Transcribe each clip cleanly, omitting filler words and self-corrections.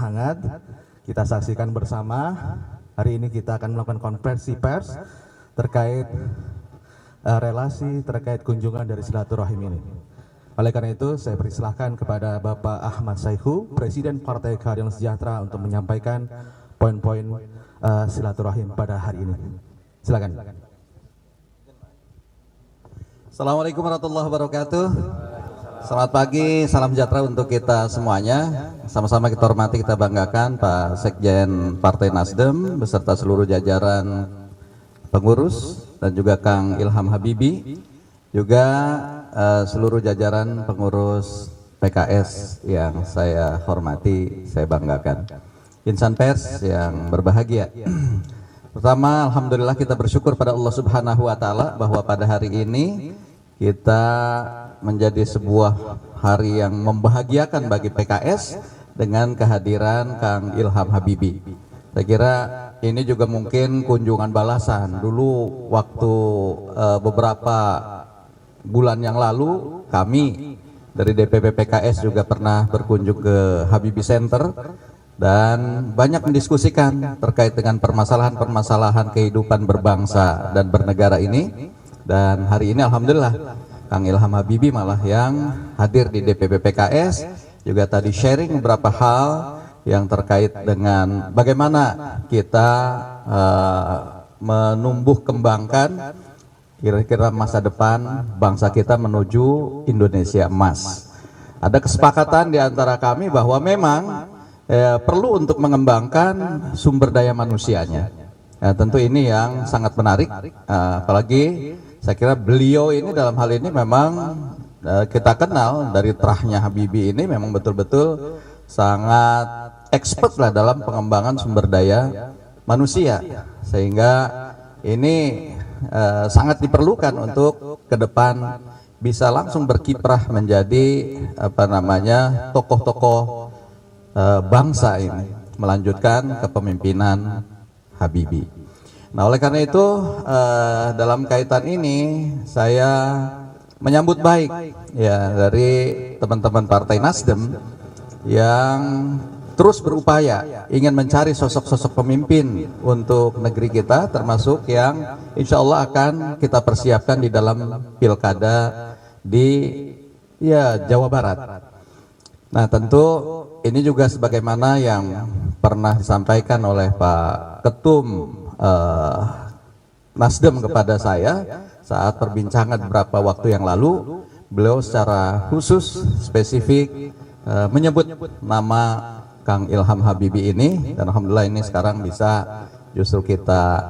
hangat kita saksikan bersama. Hari ini kita akan melakukan konferensi pers terkait relasi terkait kunjungan dari silaturahim ini. Oleh karena itu, saya persilahkan kepada Bapak Ahmad Saihu, Presiden Partai Keadilan Sejahtera, untuk menyampaikan poin-poin silaturahim pada hari ini. Silakan. Assalamualaikum warahmatullahi wabarakatuh. Selamat pagi, salam sejahtera untuk kita semuanya. Sama-sama kita hormati, kita banggakan Pak Sekjen Partai Nasdem beserta seluruh jajaran pengurus dan juga Kang Ilham Habibie, juga seluruh jajaran pengurus PKS yang saya hormati, saya banggakan. Insan pers yang berbahagia. Pertama, alhamdulillah kita bersyukur pada Allah Subhanahu wa taala bahwa pada hari ini kita menjadi sebuah hari yang membahagiakan bagi PKS dengan kehadiran Kang Ilham Habibie. Saya kira ini juga mungkin kunjungan balasan. Dulu waktu beberapa bulan yang lalu kami dari DPP PKS juga pernah berkunjung ke Habibie Center dan banyak mendiskusikan terkait dengan permasalahan-permasalahan kehidupan berbangsa dan bernegara ini. Dan hari ini alhamdulillah Kang Ilham Habibie malah yang hadir di DPP PKS, juga tadi sharing beberapa hal yang terkait dengan bagaimana kita menumbuh kembangkan kira-kira masa depan bangsa kita menuju Indonesia emas. Ada kesepakatan di antara kami bahwa memang perlu untuk mengembangkan sumber daya manusianya. Tentu ini yang sangat menarik, apalagi saya kira beliau ini dalam hal ini memang kita kenal dari terahnya Habibie ini memang betul-betul sangat expert lah dalam pengembangan sumber daya manusia, sehingga ini sangat diperlukan untuk ke depan bisa langsung berkiprah menjadi tokoh-tokoh bangsa ini, melanjutkan kepemimpinan Habibie. Nah, oleh karena itu dalam kaitan ini saya menyambut baik ya dari teman-teman Partai Nasdem yang terus berupaya ingin mencari sosok-sosok pemimpin untuk negeri kita, termasuk yang insya Allah akan kita persiapkan di dalam pilkada di Jawa Barat. Nah, tentu ini juga sebagaimana yang pernah disampaikan oleh Pak Ketum Nasdem kepada saya saat perbincangan beberapa waktu yang lalu, beliau secara khusus spesifik menyebut nama Kang Ilham Habibie ini, dan alhamdulillah ini sekarang bisa justru kita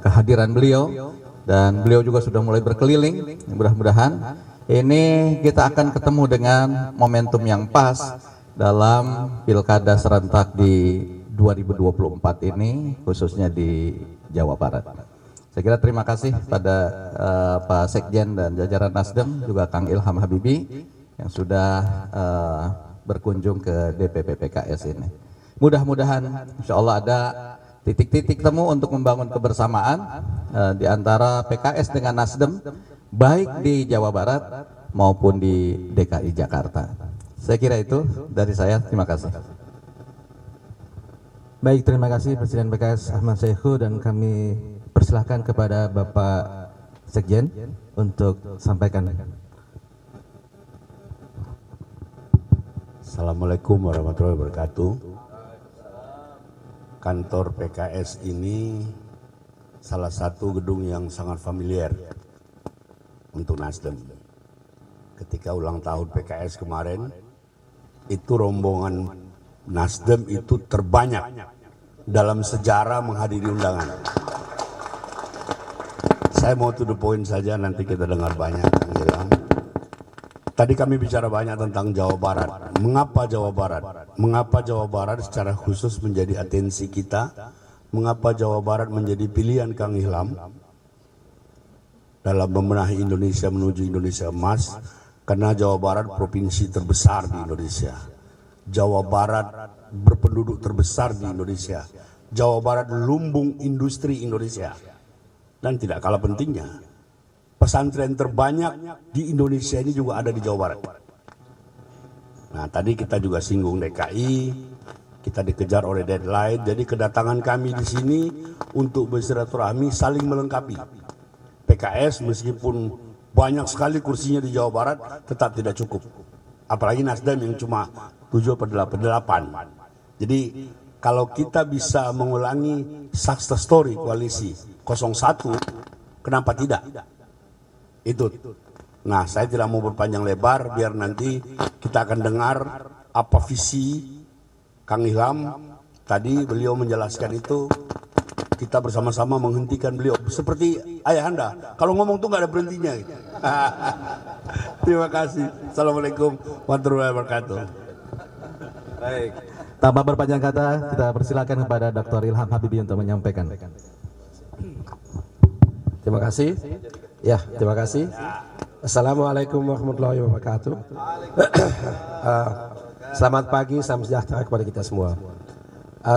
kehadiran beliau, dan beliau juga sudah mulai berkeliling. Mudah-mudahan ini kita akan ketemu dengan momentum yang pas dalam pilkada serentak di 2024 ini, khususnya di Jawa Barat. Saya kira terima kasih pada Pak Sekjen dan jajaran Nasdem, juga Kang Ilham Habibie yang sudah berkunjung ke DPP PKS ini. Mudah-mudahan insya Allah ada titik-titik temu untuk membangun kebersamaan di antara PKS dengan Nasdem, baik di Jawa Barat maupun di DKI Jakarta. Saya kira itu dari saya, terima kasih. Baik, terima kasih Presiden PKS Ahmad Saihu, dan kami persilahkan kepada Bapak Sekjen untuk sampaikan. Assalamualaikum warahmatullahi wabarakatuh. Kantor PKS ini salah satu gedung yang sangat familiar untuk Nasdem. Ketika ulang tahun PKS kemarin, itu rombongan Nasdem itu terbanyak dalam sejarah menghadiri undangan. Saya mau to the point saja, nanti kita dengar banyak yang bilang. Tadi kami bicara banyak tentang Jawa Barat. Mengapa Jawa Barat? Mengapa Jawa Barat secara khusus menjadi atensi kita? Mengapa Jawa Barat menjadi pilihan Kang Ilham dalam membenahi Indonesia menuju Indonesia emas? Karena Jawa Barat provinsi terbesar di Indonesia. Jawa Barat berpenduduk terbesar di Indonesia. Jawa Barat lumbung industri Indonesia. Dan tidak kalah pentingnya, pesantren terbanyak di Indonesia ini juga ada di Jawa Barat. Nah, tadi kita juga singgung DKI, kita dikejar oleh deadline. Jadi kedatangan kami di sini untuk bersilaturahmi saling melengkapi. PKS meskipun banyak sekali kursinya di Jawa Barat tetap tidak cukup. Apalagi Nasdem yang cuma 7/8. Jadi kalau kita bisa mengulangi success story koalisi 01, kenapa tidak? Itu. Nah, saya tidak mau berpanjang lebar biar nanti kita akan dengar apa visi Kang Ilham. Tadi beliau menjelaskan itu, kita bersama-sama menghentikan beliau seperti ayah Anda. Kalau ngomong tuh nggak ada berhentinya. Terima kasih. Assalamualaikum warahmatullahi wabarakatuh. Baik. Tanpa berpanjang kata, kita persilakan kepada Dr. Ilham Habibie untuk menyampaikan. Terima kasih. Ya, terima kasih. Assalamualaikum warahmatullahi wabarakatuh. Selamat pagi, salam sejahtera kepada kita semua.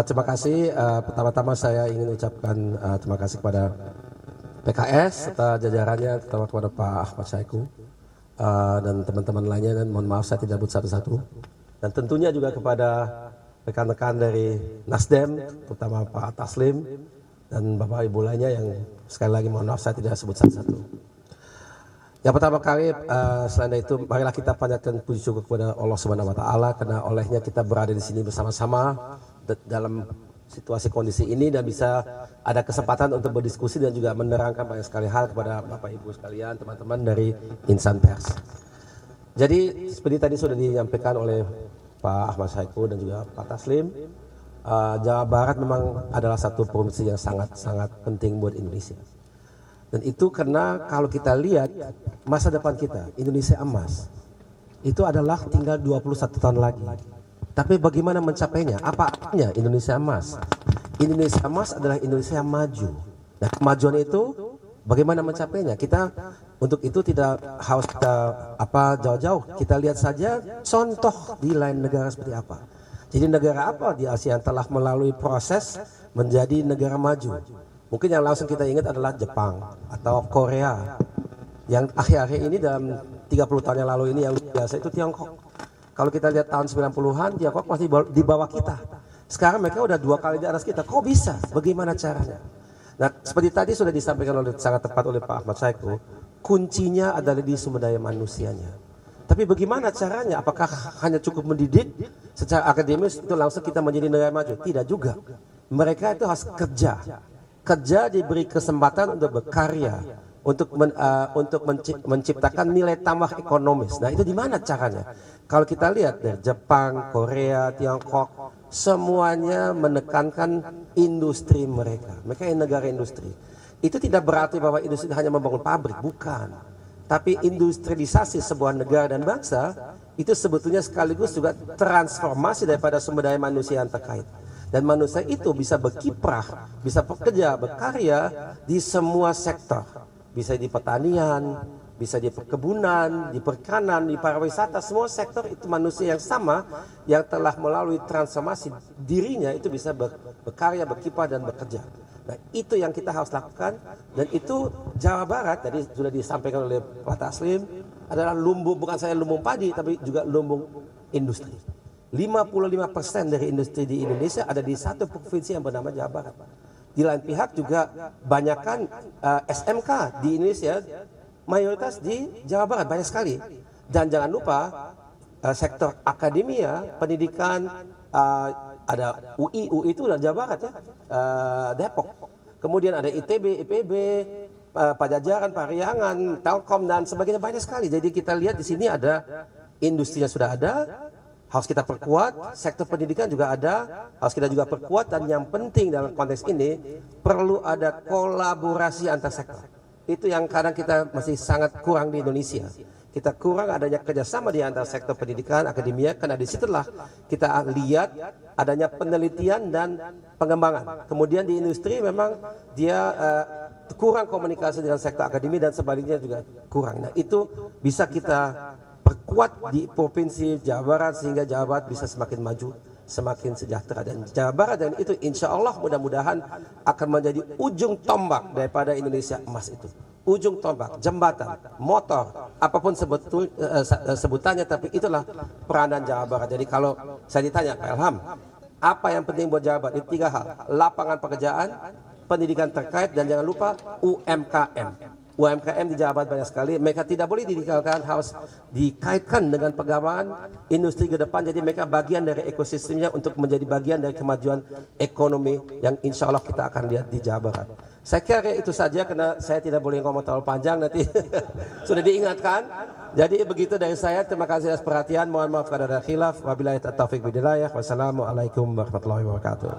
Terima kasih. Pertama-tama saya ingin ucapkan terima kasih kepada PKS serta jajarannya, terutama kepada Pak Ahmad Saiku dan teman-teman lainnya, dan mohon maaf saya tidak sebut satu-satu. Dan tentunya juga kepada rekan-rekan dari Nasdem, terutama Pak Taslim dan Bapak Ibu lainnya yang sekali lagi mohon maaf saya tidak sebut satu-satu. Yang pertama kali, selain itu, marilah kita panjatkan puji syukur kepada Allah Subhanahu Wa Taala karena olehnya kita berada di sini bersama-sama dalam situasi kondisi ini dan bisa ada kesempatan untuk berdiskusi dan juga menerangkan banyak sekali hal kepada Bapak Ibu sekalian, teman-teman dari insan pers. Jadi seperti tadi sudah disampaikan oleh Pak Ahmad Saiku dan juga Pak Taslim, Jawa Barat memang adalah satu provinsi yang sangat-sangat penting buat Indonesia. Dan itu karena kalau kita lihat masa depan kita, Indonesia emas, itu adalah tinggal 21 tahun lagi. Tapi bagaimana mencapainya? Apa artinya Indonesia emas? Indonesia emas adalah Indonesia yang maju. Nah, kemajuan itu bagaimana mencapainya? Kita untuk itu tidak harus kita jauh-jauh. Kita lihat saja contoh di lain negara seperti apa. Jadi negara apa di Asia yang telah melalui proses menjadi negara maju? Mungkin yang langsung kita ingat adalah Jepang atau Korea. Yang akhir-akhir ini dalam 30 tahun yang lalu ini yang biasa itu Tiongkok. Kalau kita lihat tahun 90-an, Tiongkok masih di bawah kita. Sekarang mereka udah 2 kali di atas kita. Kok bisa? Bagaimana caranya? Nah, seperti tadi sudah disampaikan oleh sangat tepat oleh Pak Ahmad Saiku, kuncinya adalah di sumber daya manusianya. Tapi bagaimana caranya? Apakah hanya cukup mendidik secara akademis itu langsung kita menjadi negara maju? Tidak juga. Mereka itu harus kerja diberi kesempatan untuk berkarya, untuk menciptakan nilai tambah ekonomis. Nah, itu di mana caranya? Kalau kita lihat dari Jepang, Korea, Tiongkok, semuanya menekankan industri mereka. Mereka yang negara industri. Itu tidak berarti bahwa industri hanya membangun pabrik, bukan. Tapi industrialisasi sebuah negara dan bangsa itu sebetulnya sekaligus juga transformasi daripada sumber daya manusia yang terkait. Dan manusia itu bisa berkiprah, bisa bekerja, berkarya di semua sektor. Bisa di pertanian, bisa di perkebunan, di perikanan, di pariwisata, semua sektor itu manusia yang sama yang telah melalui transformasi dirinya itu bisa berkarya, berkiprah dan bekerja. Nah, itu yang kita harus lakukan, dan itu Jawa Barat tadi sudah disampaikan oleh Pak Taslim adalah lumbung, bukan saja lumbung padi tapi juga lumbung industri. 55% dari industri di Indonesia ada di satu provinsi yang bernama Jawa Barat. Di lain pihak juga banyakkan SMK di Indonesia mayoritas di Jawa Barat, banyak sekali. Dan jangan lupa sektor akademia, pendidikan, ada UI itu dari Jawa Barat ya, Depok. Kemudian ada ITB, IPB, Pajajaran, Pariangan, Telkom dan sebagainya, banyak sekali. Jadi kita lihat di sini ada industrinya sudah ada. Harus kita perkuat, sektor pendidikan juga ada, harus kita juga perkuat, dan yang penting dalam konteks ini perlu ada kolaborasi antar sektor. Itu yang kadang kita masih sangat kurang di Indonesia. Kita kurang adanya kerjasama di antara sektor pendidikan, akademia, karena disitulah kita lihat adanya penelitian dan pengembangan. Kemudian di industri memang dia kurang komunikasi dengan sektor akademi dan sebaliknya juga kurang. Nah, itu bisa kita perkuat di provinsi Jawa Barat sehingga Jawa Barat bisa semakin maju, semakin sejahtera, dan Jawa Barat dan itu insya Allah mudah-mudahan akan menjadi ujung tombak daripada Indonesia emas itu. Ujung tombak, jembatan, motor, apapun sebutannya, tapi itulah peranan Jawa Barat. Jadi kalau saya ditanya Pak Ilham, Apa yang penting buat Jawa Barat? Itu 3 hal. Lapangan pekerjaan, pendidikan terkait, dan jangan lupa UMKM. UMKM di Jawa Barat banyak sekali. Mereka tidak boleh ditinggalkan, harus dikaitkan dengan pegawai industri ke depan. Jadi mereka bagian dari ekosistemnya untuk menjadi bagian dari kemajuan ekonomi yang insya Allah kita akan lihat di Jawa Barat. Saya kira itu saja karena saya tidak boleh ngomong terlalu panjang nanti sudah diingatkan. Jadi begitu dari saya. Terima kasih atas perhatian. Mohon maaf kalau ada khilaf. Wabillahi taufiq wal hidayah. Wassalamualaikum warahmatullahi wabarakatuh.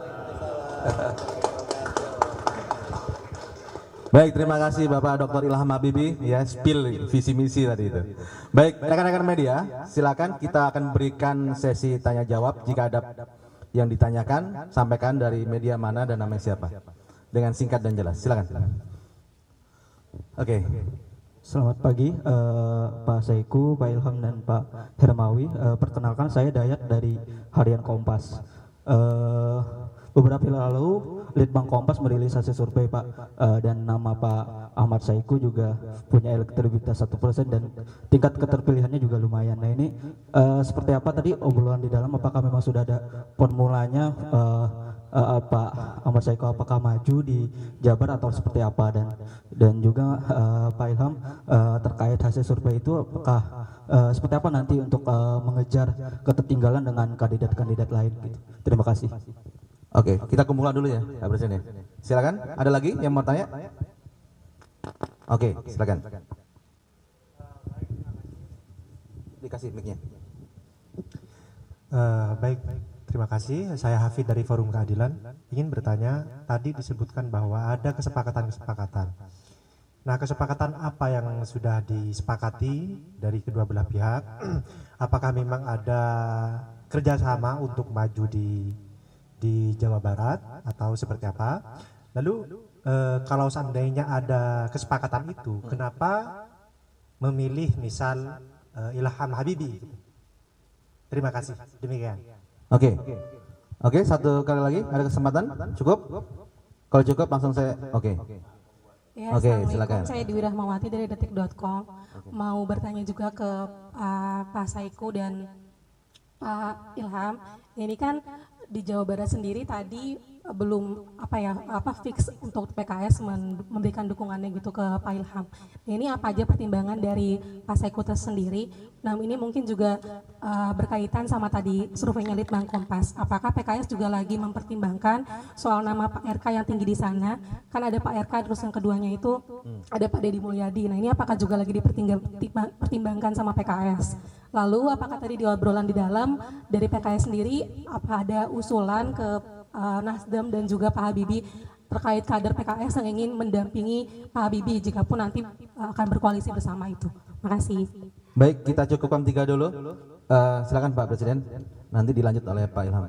Baik, terima kasih Bapak Dr. Ilham Habibie ya, spill visi misi tadi itu. Baik, rekan-rekan media, silakan kita akan berikan sesi tanya jawab. Jika ada yang ditanyakan, sampaikan dari media mana dan namanya siapa. Dengan singkat dan jelas. Silakan. Oke. Selamat pagi Pak Saiku, Pak Ilham dan Pak Hermawi. Perkenalkan saya Dayat dari Harian Kompas. Beberapa hari lalu Litbang Kompas merilis hasil survei Pak, dan nama Pak Ahmad Saiku juga punya elektabilitas 1% dan tingkat keterpilihannya juga lumayan. Nah ini seperti apa tadi obrolan di dalam, apakah memang sudah ada formulanya Pak Ahmad Saiku apakah maju di Jabar atau seperti apa, dan juga Pak Ilham terkait hasil survei itu apakah seperti apa nanti untuk mengejar ketertinggalan dengan kandidat-kandidat lain gitu. Terima kasih. Oke, kita kumpulkan dulu ya, Pak Presiden. Silakan. Ada lagi yang mau tanya? Oke, silakan. Dikasih mic-nya. Baik, terima kasih. Saya Hafid dari Forum Keadilan. Ingin bertanya, tadi disebutkan bahwa ada kesepakatan-kesepakatan. Nah, kesepakatan apa yang sudah disepakati dari kedua belah pihak? Apakah memang ada kerjasama untuk maju di Jawa Barat atau seperti apa? Lalu kalau seandainya ada kesepakatan itu, kenapa memilih misal Ilham Habibie? Terima kasih. Demikian. Oke. Oke, satu kali lagi ada kesempatan? Cukup? Kalau cukup langsung saya oke. Ya, Oke, Assalamualaikum. silakan. Saya Dewi Rahmawati dari detik.com. Mau bertanya juga ke Pak Saiku dan Pak Ilham. Ini kan di Jawa Barat sendiri tadi belum fix untuk PKS memberikan dukungannya gitu ke Pak Ilham. Nah, ini apa aja pertimbangan dari Pak Saiku sendiri? Nah, ini mungkin juga berkaitan sama tadi surveinya Litbang Kompas. Apakah PKS juga lagi mempertimbangkan soal nama Pak RK yang tinggi di sana? Kan ada Pak RK, terus yang keduanya itu ada Pak Deddy Mulyadi. Nah, ini apakah juga lagi dipertimbangkan sama PKS? Lalu apakah tadi di obrolan di dalam dari PKS sendiri apa ada usulan ke Nasdem dan juga Pak Habibie terkait kader PKS yang ingin mendampingi Pak Habibie jika pun nanti akan berkoalisi bersama itu? Makasih. Baik, kita cukupkan 3 dulu. Silakan Pak Presiden, nanti dilanjut oleh Pak Ilham.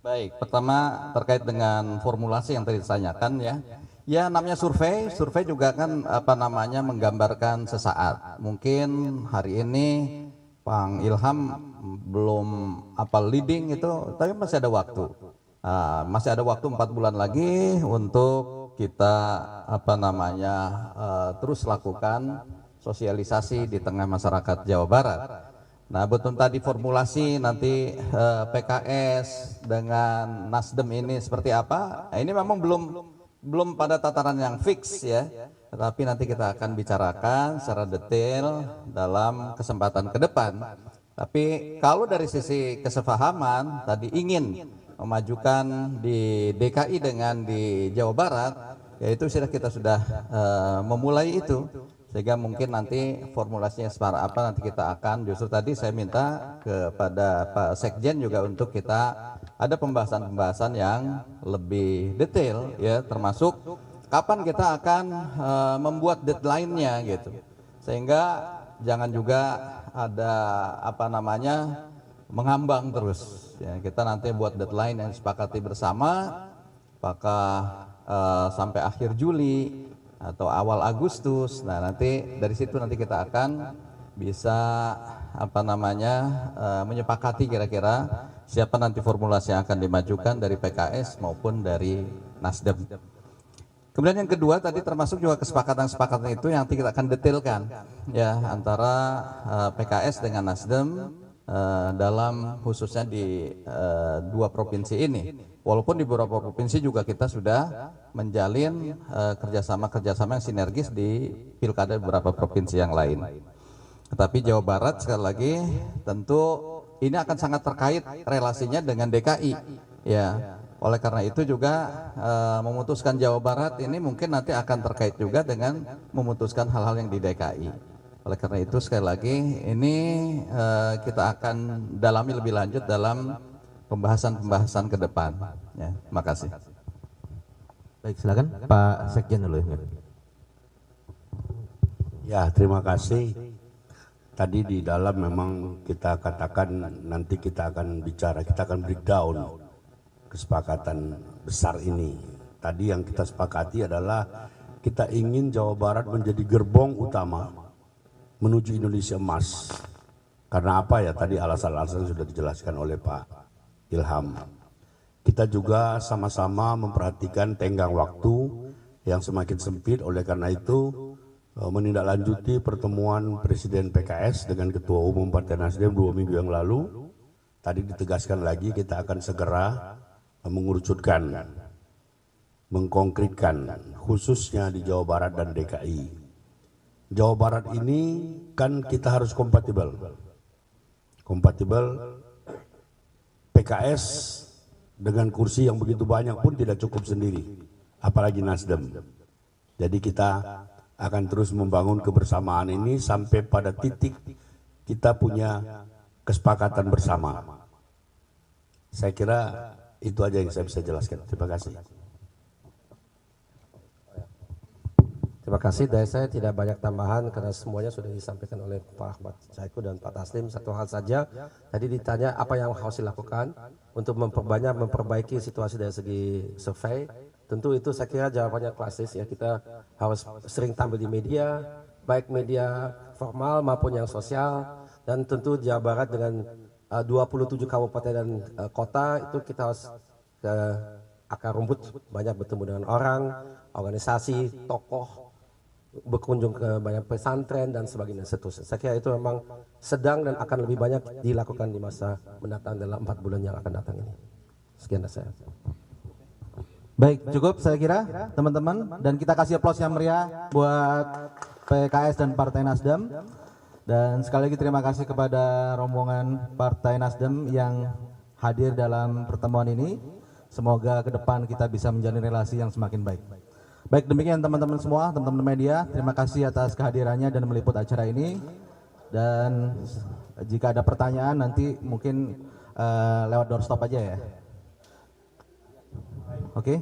Baik, pertama terkait dengan formulasi yang tadi ditanyakan ya. Ya namanya survei juga kan menggambarkan sesaat. Mungkin hari ini Bang Ilham belum leading itu, tapi masih ada waktu. Masih ada waktu 4 bulan lagi untuk kita terus lakukan sosialisasi di tengah masyarakat Jawa Barat. Nah, betul tadi formulasi nanti PKS dengan Nasdem ini seperti apa? Nah, ini memang belum pada tataran yang fix ya. Tetapi nanti kita akan bicarakan secara detail dalam kesempatan ke depan. Tapi kalau dari sisi kesepahaman tadi ingin memajukan di DKI dengan di Jawa Barat, yaitu kita sudah memulai itu, sehingga mungkin nanti formulasinya seperti apa nanti kita akan justru tadi saya minta kepada Pak Sekjen juga untuk kita ada pembahasan-pembahasan yang lebih detail ya, termasuk kapan kita akan membuat deadline-nya gitu, sehingga jangan juga ada mengambang terus ya. Kita nanti buat deadline yang disepakati bersama, apakah sampai akhir Juli atau awal Agustus. Nah, nanti dari situ nanti kita akan bisa menyepakati kira-kira siapa nanti formulasi yang akan dimajukan dari PKS maupun dari Nasdem. Kemudian yang kedua tadi termasuk juga kesepakatan-kesepakatan itu yang nanti kita akan detailkan ya antara PKS dengan Nasdem dalam khususnya di dua provinsi ini. Walaupun di beberapa provinsi juga kita sudah menjalin kerjasama yang sinergis di pilkada beberapa provinsi yang lain. Tetapi Jawa Barat sekali lagi tentu ini akan sangat terkait relasinya dengan DKI, ya. Oleh karena itu juga memutuskan Jawa Barat ini mungkin nanti akan terkait juga dengan memutuskan hal-hal yang di DKI. Oleh karena itu sekali lagi ini kita akan dalami lebih lanjut dalam pembahasan ke depan. Ya, terima kasih. Baik, silakan Pak Sekjen dulu. Ya, terima kasih. Tadi di dalam memang kita katakan nanti kita akan bicara, kita akan breakdown kesepakatan besar ini. Tadi yang kita sepakati adalah kita ingin Jawa Barat menjadi gerbong utama menuju Indonesia Emas. Karena apa ya, tadi alasan-alasan sudah dijelaskan oleh Pak Ilham. Kita juga sama-sama memperhatikan tenggang waktu yang semakin sempit, oleh karena itu menindaklanjuti pertemuan Presiden PKS dengan Ketua Umum Partai Nasdem 2 minggu yang lalu. Tadi ditegaskan lagi kita akan segera mengerucutkan, mengkonkretkan khususnya di Jawa Barat dan DKI. Jawa Barat ini kan kita harus kompatibel. PKS dengan kursi yang begitu banyak pun tidak cukup sendiri, apalagi Nasdem. Jadi kita akan terus membangun kebersamaan ini sampai pada titik kita punya kesepakatan bersama. Saya kira itu aja yang saya bisa jelaskan. Terima kasih. Terima kasih. Dari saya tidak banyak tambahan karena semuanya sudah disampaikan oleh Pak Ahmad Saiku dan Pak Taslim. Satu hal saja, tadi ditanya apa yang harus dilakukan untuk memperbaiki situasi dari segi survei. Tentu itu saya kira jawabannya klasis ya, kita harus sering tampil di media, baik media formal maupun yang sosial, dan tentu Jawa Barat dengan 27 kabupaten dan kota itu kita harus ke akar rumput, banyak bertemu dengan orang, organisasi, tokoh, berkunjung ke banyak pesantren dan sebagainya seterusnya. Saya kira itu memang sedang dan akan lebih banyak dilakukan di masa mendatang dalam 4 bulan yang akan datang ini. Sekian dari saya. Baik, cukup saya kira teman-teman, dan kita kasih aplaus yang meriah buat PKS dan Partai Nasdem. Dan sekali lagi terima kasih kepada rombongan Partai Nasdem yang hadir dalam pertemuan ini. Semoga ke depan kita bisa menjalin relasi yang semakin baik. Baik, demikian teman-teman semua, teman-teman media, terima kasih atas kehadirannya dan meliput acara ini. Dan jika ada pertanyaan nanti mungkin lewat doorstop aja ya. Oke.